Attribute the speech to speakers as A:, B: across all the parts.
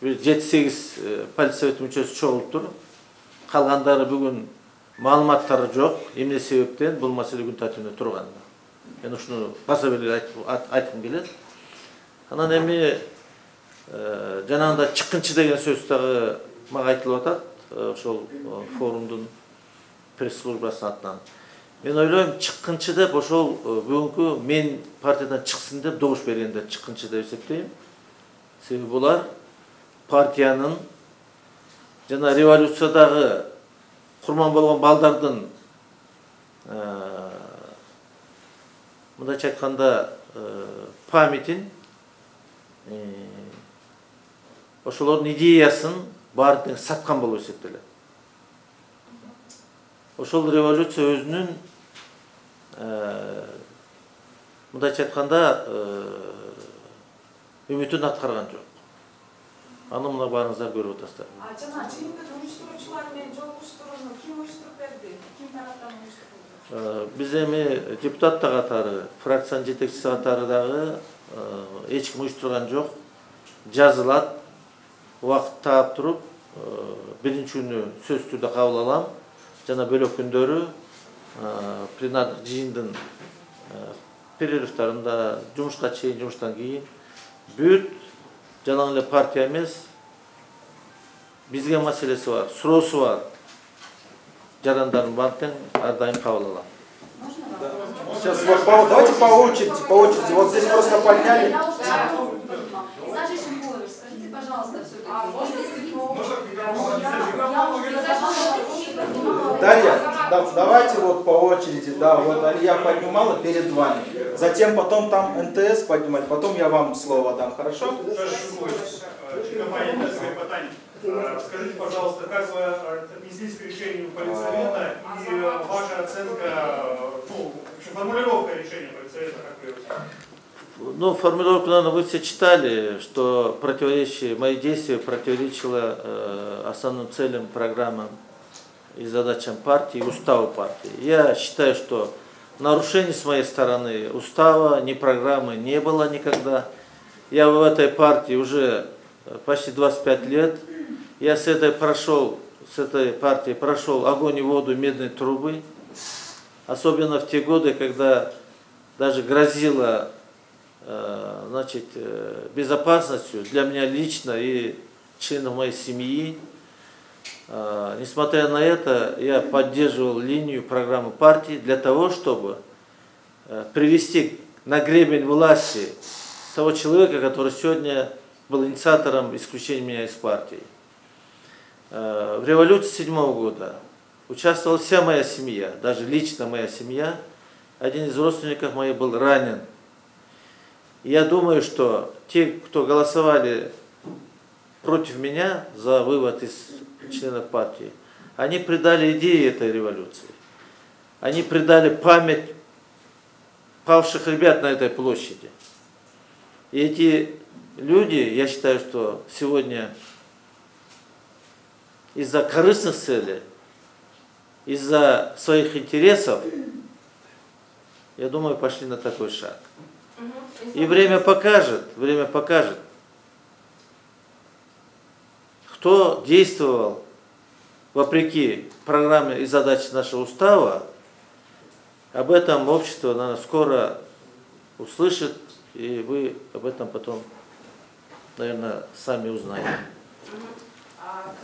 A: 7-8 полиция мүчөсү чогулуп тур. Калгандары бүгүн маалыматтары жок. Эмне себептен бул маселе күн тартибинде турган. Мен ушуну баса белгилеп айткым келет. Анан эми жанагында чыккынчы деген сөз дагы мага айтылып атат. Ошол форумдун пресс-службасынын атынан. Мен ойлойм, чыккынчы деп ошол бүгүнкү мен партиядан чыксын деп добуш бергендер чыккынчы деп эсептейм. Себеби булар партиянын жана революциядагы курман болгон балдардын мындайча айтканда памятин, ошолордун идеясын баары саткан болуп эсептелет. Ошол революция өзүнүн мындайча айтканда үмүтүн аткарган жок. Аны мына баарыңыздар көрүп атасыздар.
B: Жана жыйынды уюштуруучулар менен жолугуштурууну ким уюштуруп берди? Ким тараптан уюштурулду?
A: Биз эми депутаттар катары, фракциянын жетекчиси катары дагы эч ким уюштурган жок. Жазылат, убакыт таап туруп, биринчи күнү сөзсүз түрдө кабыл алам. Жана бөлөк күндөрү пленардык жыйындын перерывтарында, жумушка чейин, жумуштан кийин бүт жалаң эле партия эмес, бизге маселеси бар, суроосу бар. Жарандардын баарын ар дайым кабыл алам.
C: Сейчас вот давайте по очереди. Вот здесь просто подняли.
D: Скажите, пожалуйста,
C: Дарья, давайте вот по очереди. Да, вот Алия поднимала перед вами. Затем потом там НТС поднимать, потом я вам слово дам. Хорошо?
E: Скажите, пожалуйста, как вы отнеслись к решению Политсовета и ваша оценка, формулировка решения Политсовета, как вы
A: Ну, формулировку, наверное, вы все читали, что мои действия противоречило основным целям, программам и задачам партии, и уставу партии. Я считаю, что нарушений с моей стороны устава, ни программы не было никогда. Я в этой партии уже почти 25 лет. Я с этой партией прошел огонь и воду, медные трубы. Особенно в те годы, когда даже грозило безопасностью для меня лично и членов моей семьи. Несмотря на это, я поддерживал линию программы партии для того, чтобы привести на гребень власти того человека, который сегодня был инициатором исключения меня из партии. В революции 7-го года участвовала вся моя семья, даже лично моя семья. Один из родственников моих был ранен. Я думаю, что те, кто голосовали против меня за вывод из членов партии, они предали идеи этой революции. Они предали память павших ребят на этой площади. И эти люди, я считаю, что сегодня из-за корыстных целей, из-за своих интересов, я думаю, пошли на такой шаг. И время покажет, кто действовал вопреки программе и задаче нашего устава. Об этом общество, наверное, скоро услышит, и вы об этом потом, наверное, сами узнаете.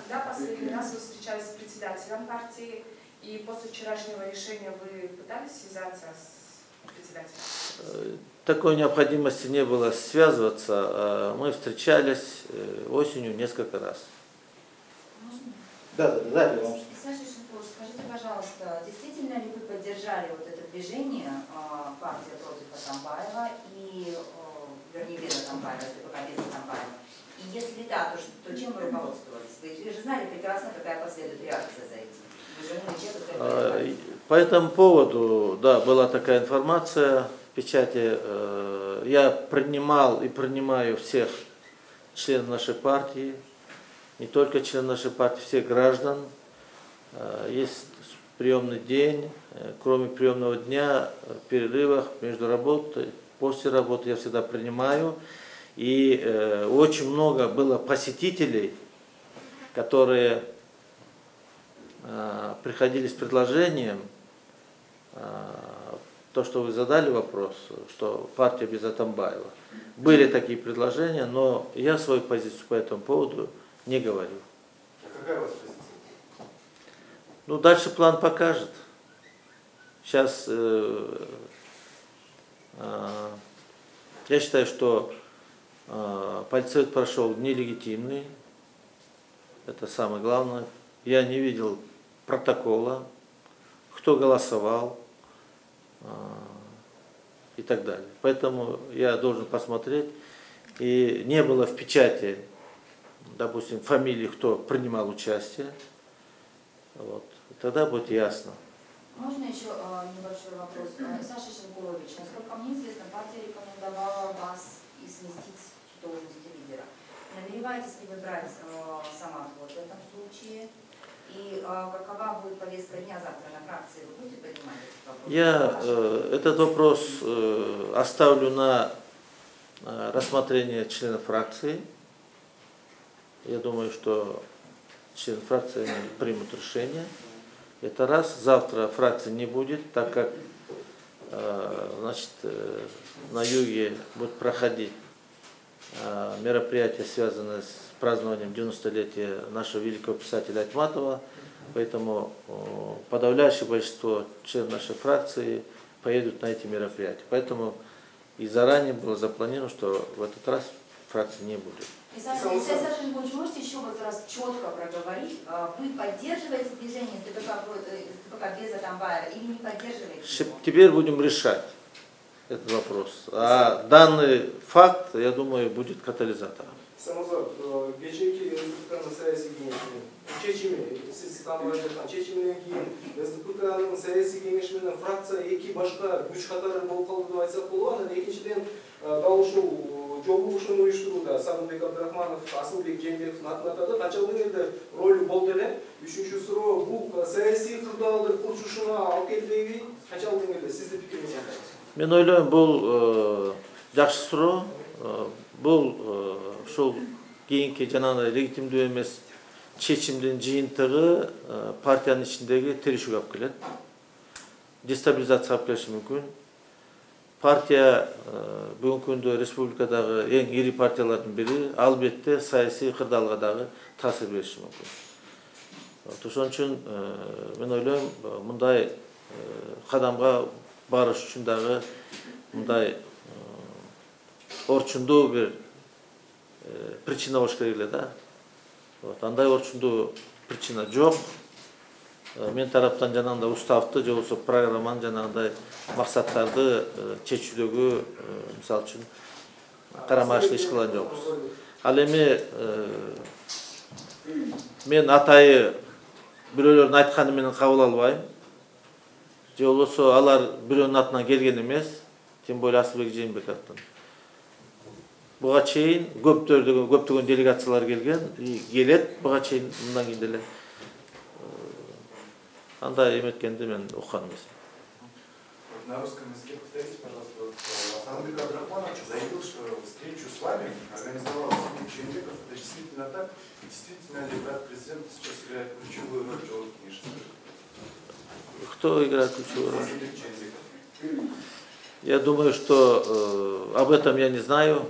B: Когда последний раз вы встречались с председателем партии, и после вчерашнего решения вы пытались связаться с председателем?
A: Такой необходимости не было связываться. Мы встречались осенью несколько раз.
C: Да.
D: Саша Шипуш, скажите, пожалуйста, действительно ли вы поддержали вот это движение партия против Атамбаева и, вернее, без Атамбаева, пока без Атамбаева? И если да, то чем вы руководствовались? Вы же знали прекрасно, какая последует реакция за этим.
A: По этому поводу, да, была такая информация в печати. Я принимал и принимаю всех членов нашей партии, не только членов нашей партии, всех граждан. Есть приемный день, кроме приемного дня, в перерывах между работой, после работы я всегда принимаю. И очень много было посетителей, которые приходили с предложением, то, что вы задали вопрос, что партия без Атамбаева. Были такие предложения, но я свою позицию по этому поводу не говорю.
F: А какая у вас позиция?
A: Ну, дальше план покажет. Сейчас я считаю, что Политсовет прошел нелегитимный. Это самое главное. Я не видел протокола, кто голосовал и так далее. Поэтому я должен посмотреть. И не было в печати, допустим, фамилии, кто принимал участие. Вот. Тогда будет ясно.
D: Можно еще небольшой вопрос? Саша Шенкурович, насколько мне известно, партия рекомендовала вас и сместить с должности лидера. Намереваетесь ли вы брать сама в этом случае? И какова будет повестка дня завтра на фракции? Вы будете поднимать этот вопрос?
A: Этот вопрос оставлю на рассмотрение членов фракции. Я думаю, что члены фракции примут решение. Это раз. Завтра фракции не будет, так как значит, на юге будет проходить мероприятие, связанное с празднованием 90-летия нашего великого писателя Айтматова. Поэтому подавляющее большинство членов нашей фракции поедут на эти мероприятия. Поэтому и заранее было запланировано, что в этот раз фракции не будет.
D: Саша Шенкурович, можете еще вот раз четко проговорить, вы поддерживаете движение СТПК без Атамбаева или не поддерживаете?
A: Теперь будем решать этот вопрос. А данный факт, я думаю, будет катализатором.
G: Самозат, geçenki SDPK'nın siyasi kengişimi, siz tam olarak çeçimine giyin, SDPK'nın siyasi kengişiminin fraksiya iki başka güç katarı bol kaldı da aytsak bolğan, ekинчиден далышу жобулушун уюштурууда Сагынбек Абдрахманов, Асылбек Жээнбековдун атын атады. Канчалык эле ролу болду эле. Үчүнчү суроо, бул саясий кырдаалдын курчушуна алып келбейби? Канчалык эле сиздин пикириңиз кандай?
A: Мен ойлойм, бул жакшы суроо. Бул ушул кийинки жанагындай легитимдүү эмес чечимдин жыйынтыгы партиянын ичиндеги тирешүүгө алып келет. Дестабилизация алып келиши мүмкүн. Партия бүгүнкү күндө республикадагы эң ири партиялардын бири, албетте саясий кырдаалга дагы таасир бериши мүмкүн. Ошон үчүн мен ойлойм, мындай кадамга барыш үчүн дагы мындай орчундуу бир причина болуш керек эле да. Андай орчундуу причина жок. Мен тараптан жанагындай уставды же болбосо программанын жанагындай максаттарды чечүүдөгү мисалы үчүн карама-каршы иш кылган жокпуз. Ал эми мен атайы бирөөлөрдүн айтканы менен кабыл албайм. Же болбосо алар бирөөнүн атынан келген эмес, тем более Асылбек Жээнбековдун. Буга чейин көптөгөн делегациялар келген, келет буга чейин мындан кийин деле. Андай эметкенди мен уккан эмесмин.
F: На русском языке повторите, пожалуйста, Асылбек Абдрахманов заявил, что встречу с вами организовал Асылбек Жээнбеков. Это действительно так? Действительно ли брат президента сейчас играет ключевую роль в Жолкинеше?
A: Кто играет ключевую роль?
F: Асылбек Жээнбеков.
A: Я думаю, что об этом я не знаю.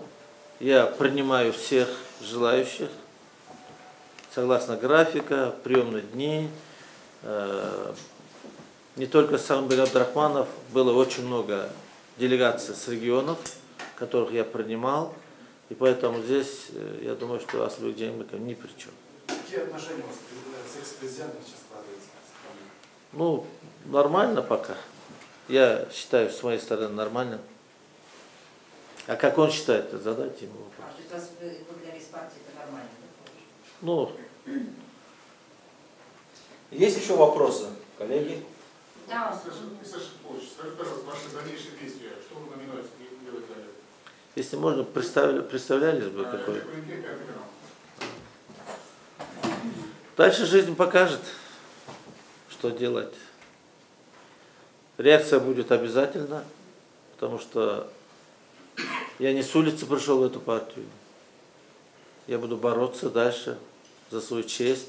A: Я принимаю всех желающих согласно графика, приемные дни. Не только Сагынбек Абдрахманов, было очень много делегаций с регионов, которых я принимал. И поэтому здесь, я думаю, что Асылбек Жээнбеков ни при чем.
F: Какие отношения у вас с экс-президентом сейчас складываются?
A: Ну, нормально пока. Я считаю, с моей стороны, нормально. А как он считает, задайте ему вопрос.
D: То есть вас выгнали из партии, это нормально?
A: Ну,
C: Есть еще вопросы, коллеги?
D: Да.
E: Саша Шенкурович, скажите, пожалуйста, ваши дальнейшие действия, что вы намереваетесь делать далее?
A: если можно, представлялись бы какой. Дальше жизнь покажет, что делать. Реакция будет обязательно, потому что Я не с улицы пришел в эту партию. Я буду бороться дальше за свою честь,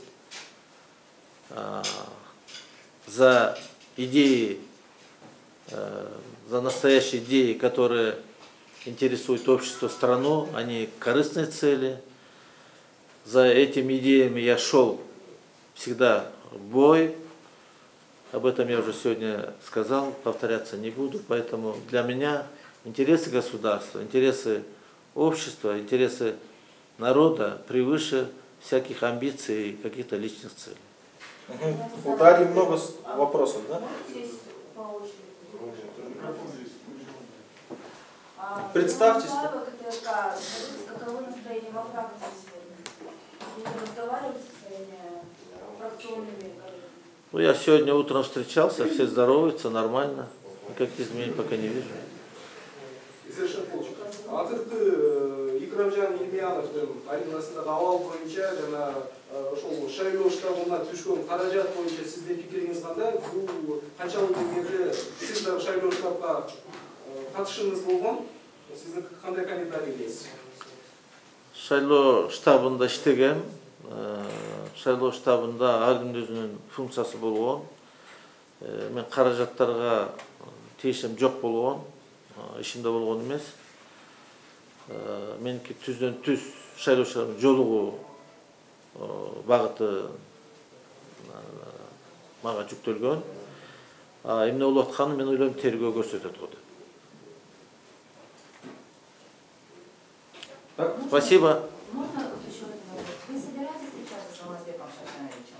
A: за идеи, за настоящие идеи, которые интересуют общество, страну, а не корыстные цели. За этими идеями я шел всегда в бой. Об этом я уже сегодня сказал, повторяться не буду. Поэтому для меня интересы государства, интересы общества, интересы народа превыше всяких амбиций и каких-то личных целей.
C: У Дарьи много вопросов, да? Представьтесь.
D: Каково настроение во фракции сегодня? Вы разговариваете со своими фракционными?
A: Ну, я сегодня утром встречался, все здороваются, нормально. Никаких изменений пока не вижу.
G: Икрамжан Ильмияновдың аренасындағы ауал бойынша жана ошол шайлоо штабына түшкөн каражат боюнча сиздин пикириңиз кандай? Бул канчалык деңгээлде сиз да шайлоо штабга катышыңыз болгон? Сиздин кандай комментарийиңиз?
A: Шайлоо штабында иштегем. Шайлоо штабында ар күндүн өзүнүн функциясы болгон. Мен каражаттарга тиешем жок болгон. Ишимде болгон эмес. Меники түздөн түз шайлоочулардын жолугуу багыты мага жүктөлгөн. Эмне болуп атканын мен ойлойм тергөө көрсөтөт го деп. Спасибо.
D: Можно еще один вопрос? Вы собираетесь встречаться с Алмазбеком Шархановичем?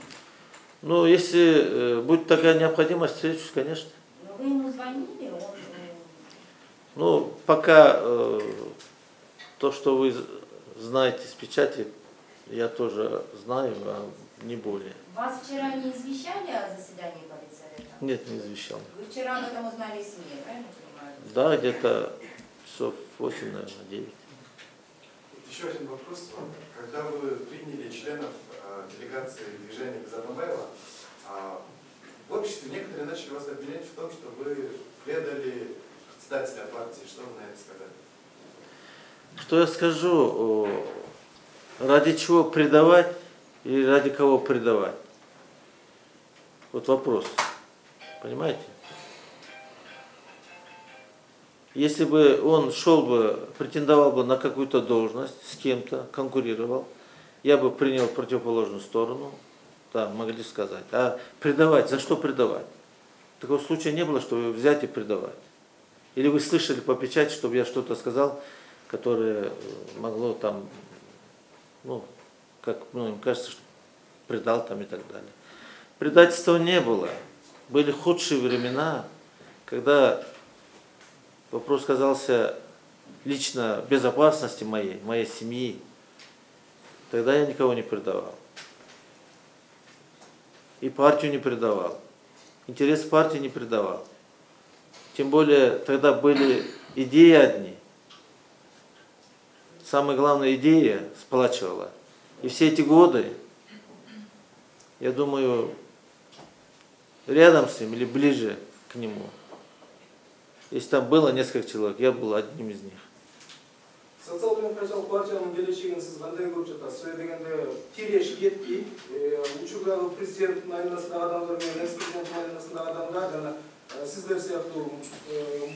A: Ну, если будет такая необходимость, встречусь, конечно.
D: Но вы ему звонили, он...
A: Ну, пока то, что вы знаете с печати, я тоже знаю, а не более.
D: Вас вчера не извещали о заседании политсовета?
A: Нет, не извещал.
D: Вы вчера об этом узнали из СМИ, правильно понимаю?
A: Да, где-то часов 8, наверное, 9.
F: Еще один вопрос. Когда вы приняли членов делегации движения Казанбаева, в обществе некоторые начали вас обвинять в том, что вы предали председателя партии. Что вы на это сказали?
A: Что я скажу? Ради чего предавать или ради кого предавать? Вот вопрос. Понимаете? Если бы он шел бы, претендовал бы на какую-то должность, с кем-то конкурировал, я бы принял противоположную сторону, да, могли сказать. А предавать, за что предавать? Такого случая не было, чтобы взять и предавать. Или вы слышали по печати, чтобы я что-то сказал, которое могло там, ну, как многим кажется, что предал там и так далее. Предательства не было. Были худшие времена, когда вопрос казался лично безопасности моей семьи. Тогда я никого не предавал. И партию не предавал. Интерес партии не предавал. Тем более тогда были идеи одни. Самая главная идея сплачивала. И все эти годы, я думаю, рядом с ним или ближе к нему. Если там было несколько человек, я был одним из них.
G: Социал-демократиялық партияның келешегін сіз қандай көріп жатасыз? Сол дегенде тереші кетпей, учурдағы президенттің айналасындағы адамдармен, экс-президенттің айналасындағы адамдар, жана сіздер сияқты...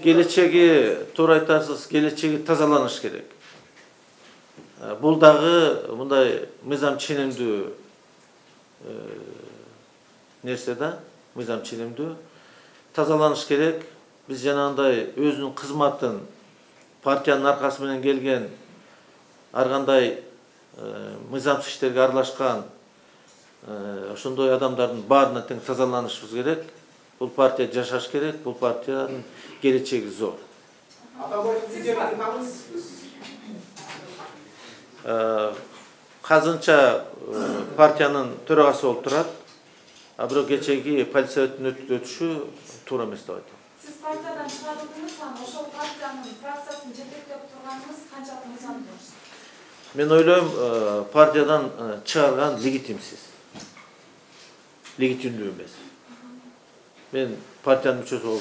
A: Келечеги, тура айтасыз, келечеги тазаланыш керек. Бұл дағы мындай мыйзам ченемдүү нерсе да, мыйзам ченемдүү тазаланыш керек. Біз жанагындай өзүнүн кызматын партиянын аркасы менен келген аргандай мыйзамсыз иштерге аралашкан ошондой адамдардын баарына тең тазаланышыбыз керек. Бул партия жашаш керек, бул партиянын келечеги зор. Казынча партиянын төрагасы болуп турат, а бирок кечеги политсоветтин өтүшү туура эмес деп айтам.
B: Siz partiyadan çıkarıldınız ama ошол партиянын фракциясын жетектеп турганыңыз канчалык мыйзамдуу?
A: Мен ойлойм, партиядан чыгарган легитимсиз. Легитимдүү эмес. Мен партиянын мүчөсү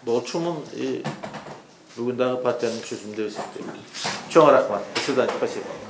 A: болчумун и бүгін дағы партияның мүшесімін деп есептеймін. Чоң рахмат. До свидания. Спасибо.